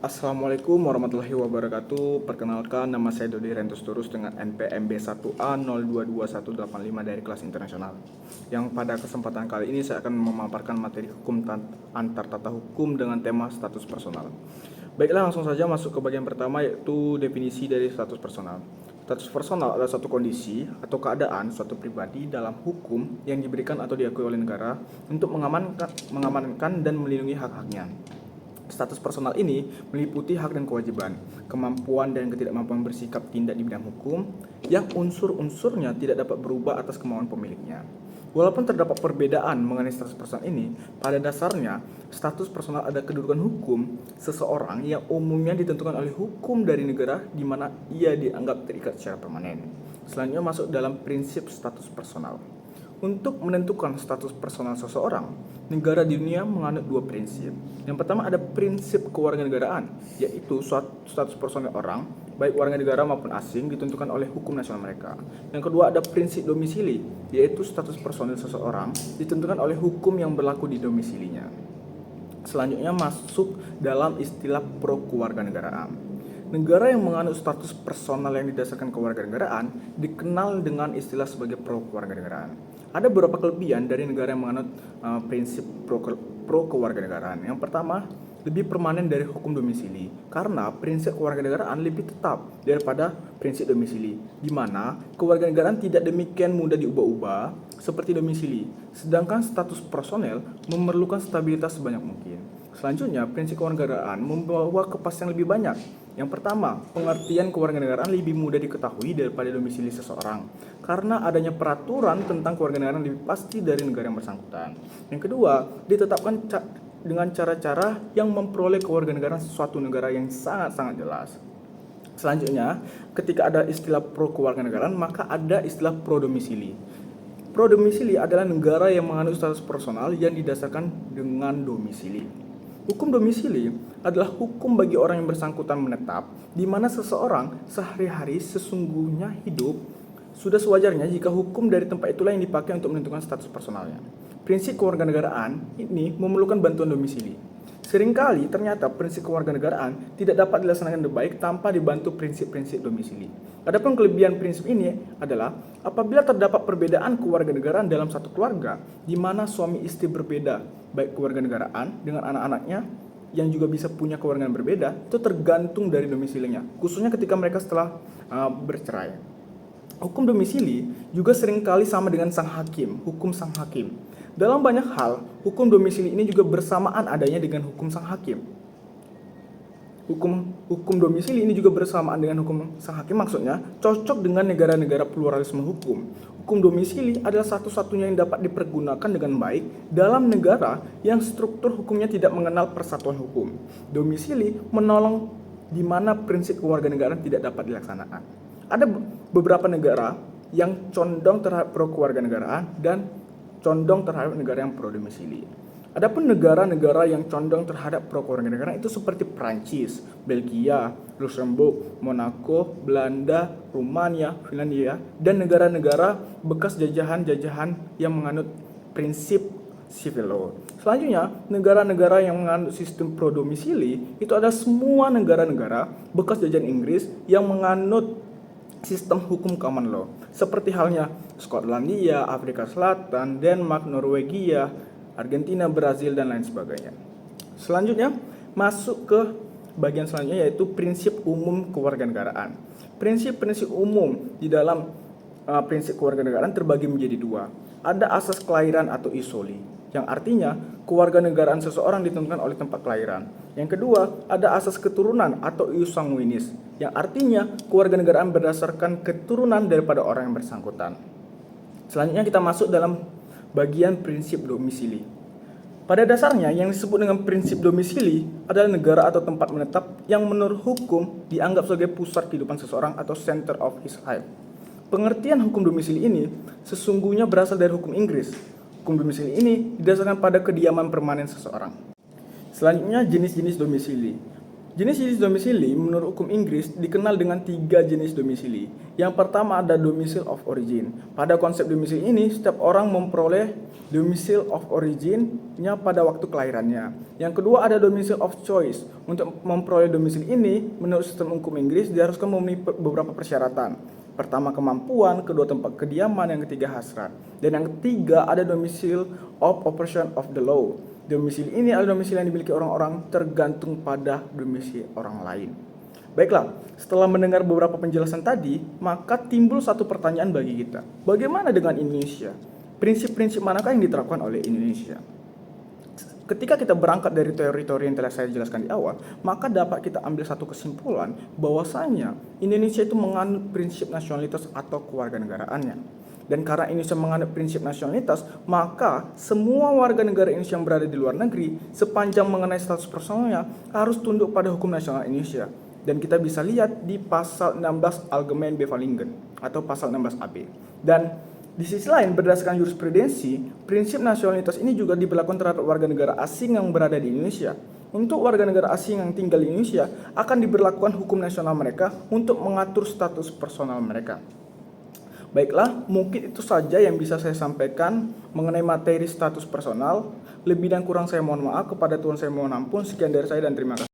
Assalamualaikum warahmatullahi wabarakatuh. Perkenalkan, nama saya Dodi Rentus Turus dengan NPM B1A022185 dari kelas internasional. Yang pada kesempatan kali ini saya akan memaparkan materi hukum antar tata hukum dengan tema status personal. Baiklah, langsung saja masuk ke bagian pertama, yaitu definisi dari status personal. Status personal adalah suatu kondisi atau keadaan suatu pribadi dalam hukum yang diberikan atau diakui oleh negara untuk mengamankan dan melindungi hak-haknya. Status personal ini meliputi hak dan kewajiban, kemampuan dan ketidakmampuan bersikap tindak di bidang hukum yang unsur-unsurnya tidak dapat berubah atas kemauan pemiliknya. Walaupun terdapat perbedaan mengenai status personal ini, pada dasarnya status personal adalah kedudukan hukum seseorang yang umumnya ditentukan oleh hukum dari negara di mana ia dianggap terikat secara permanen. Selanjutnya masuk dalam prinsip status personal. Untuk menentukan status personal seseorang, negara di dunia menganut dua prinsip. Yang pertama ada prinsip kewarganegaraan, yaitu status personal orang, baik warga negara maupun asing, ditentukan oleh hukum nasional mereka. Yang kedua ada prinsip domisili, yaitu status personal seseorang ditentukan oleh hukum yang berlaku di domisilinya. Selanjutnya masuk dalam istilah pro-kewarganegaraan. Negara yang menganut status personal yang didasarkan kewarganegaraan dikenal dengan istilah sebagai pro-kewarganegaraan. Ada beberapa kelebihan dari negara yang menganut prinsip pro-kewarganegaraan. Yang pertama, lebih permanen dari hukum domisili, karena prinsip kewarganegaraan lebih tetap daripada prinsip domisili, di mana kewarganegaraan tidak demikian mudah diubah-ubah seperti domisili, sedangkan status personel memerlukan stabilitas sebanyak mungkin. Selanjutnya, prinsip kewarganegaraan membawa kepastian lebih banyak. Yang pertama, pengertian kewarganegaraan lebih mudah diketahui daripada domisili seseorang, karena adanya peraturan tentang kewarganegaraan lebih pasti dari negara yang bersangkutan. Yang kedua, ditetapkan dengan cara-cara yang memperoleh kewarganegaraan suatu negara yang sangat-sangat jelas. Selanjutnya, ketika ada istilah pro-kewarganegaraan, maka ada istilah pro-domisili. Pro-domisili adalah negara yang menganut status personal yang didasarkan dengan domisili. Hukum domisili adalah hukum bagi orang yang bersangkutan menetap, di mana seseorang sehari-hari sesungguhnya hidup. Sudah sewajarnya jika hukum dari tempat itulah yang dipakai untuk menentukan status personalnya. Prinsip kewarganegaraan ini memerlukan bantuan domisili. Seringkali ternyata prinsip kewarganegaraan tidak dapat dilaksanakan dengan baik tanpa dibantu prinsip-prinsip domisili. Adapun kelebihan prinsip ini adalah apabila terdapat perbedaan kewarganegaraan dalam satu keluarga, di mana suami istri berbeda, baik kewarganegaraan dengan anak-anaknya yang juga bisa punya kewarganegaraan berbeda, itu tergantung dari domisilinya, khususnya ketika mereka setelah bercerai. Hukum domisili juga seringkali sama dengan sang hakim, hukum sang hakim. Dalam banyak hal, hukum domisili ini juga bersamaan adanya dengan hukum sang hakim. Hukum domisili ini juga bersamaan dengan hukum sang hakim, maksudnya cocok dengan negara-negara pluralisme hukum. Hukum domisili adalah satu-satunya yang dapat dipergunakan dengan baik dalam negara yang struktur hukumnya tidak mengenal persatuan hukum. Domisili menolong di mana prinsip kewarganegaraan tidak dapat dilaksanakan. Ada beberapa negara yang condong terhadap pro-kewarganegaraan dan condong terhadap negara yang pro-domisili. Adapun negara-negara yang condong terhadap pro-kewarganegaraan itu seperti Prancis, Belgia, Luxembourg, Monaco, Belanda, Rumania, Finlandia, dan negara-negara bekas jajahan-jajahan yang menganut prinsip civil law. Selanjutnya, negara-negara yang menganut sistem pro-domisili itu adalah semua negara-negara bekas jajahan Inggris yang menganut sistem hukum common law, seperti halnya Skotlandia, Afrika Selatan, Denmark, Norwegia, Argentina, Brazil, dan lain sebagainya. Selanjutnya, masuk ke bagian selanjutnya, yaitu prinsip umum kewarganegaraan. Prinsip-prinsip umum di dalam prinsip kewarganegaraan terbagi menjadi dua. Ada asas kelahiran atau isoli, yang artinya kewarganegaraan seseorang ditentukan oleh tempat kelahiran. Yang kedua, ada asas keturunan atau ius sanguinis, yang artinya kewarganegaraan berdasarkan keturunan daripada orang yang bersangkutan. Selanjutnya kita masuk dalam bagian prinsip domisili. Pada dasarnya yang disebut dengan prinsip domisili adalah negara atau tempat menetap yang menurut hukum dianggap sebagai pusat kehidupan seseorang atau center of his life. Pengertian hukum domisili ini sesungguhnya berasal dari hukum Inggris. Hukum domisili ini didasarkan pada kediaman permanen seseorang. Selanjutnya jenis-jenis domisili. Jenis-jenis domisili menurut hukum Inggris dikenal dengan 3 jenis domisili. Yang pertama ada domicile of origin. Pada konsep domisili ini, setiap orang memperoleh domicile of origin-nya pada waktu kelahirannya. Yang kedua ada domicile of choice. Untuk memperoleh domisili ini, menurut sistem hukum Inggris diharuskan memenuhi beberapa persyaratan. Pertama kemampuan, kedua tempat kediaman, yang ketiga hasrat. Dan yang ketiga ada domicile of operation of the law. Domisili ini adalah domisili yang dimiliki orang-orang tergantung pada domisili orang lain. Baiklah, setelah mendengar beberapa penjelasan tadi, maka timbul satu pertanyaan bagi kita. Bagaimana dengan Indonesia? Prinsip-prinsip manakah yang diterapkan oleh Indonesia? Ketika kita berangkat dari teori-teori yang telah saya jelaskan di awal, maka dapat kita ambil satu kesimpulan bahwasanya Indonesia itu menganut prinsip nasionalitas atau kewarganegaraannya. Dan karena Indonesia menganut prinsip nasionalitas, maka semua warga negara Indonesia yang berada di luar negeri sepanjang mengenai status personalnya harus tunduk pada hukum nasional Indonesia. Dan kita bisa lihat di pasal 16 Algemeen Bevingen atau pasal 16 AB. Dan di sisi lain, berdasarkan jurisprudensi, prinsip nasionalitas ini juga diberlakukan terhadap warga negara asing yang berada di Indonesia. Untuk warga negara asing yang tinggal di Indonesia, akan diberlakukan hukum nasional mereka untuk mengatur status personal mereka. Baiklah, mungkin itu saja yang bisa saya sampaikan mengenai materi status personal. Lebih dan kurang saya mohon maaf, kepada Tuhan saya mohon ampun. Sekian dari saya dan terima kasih.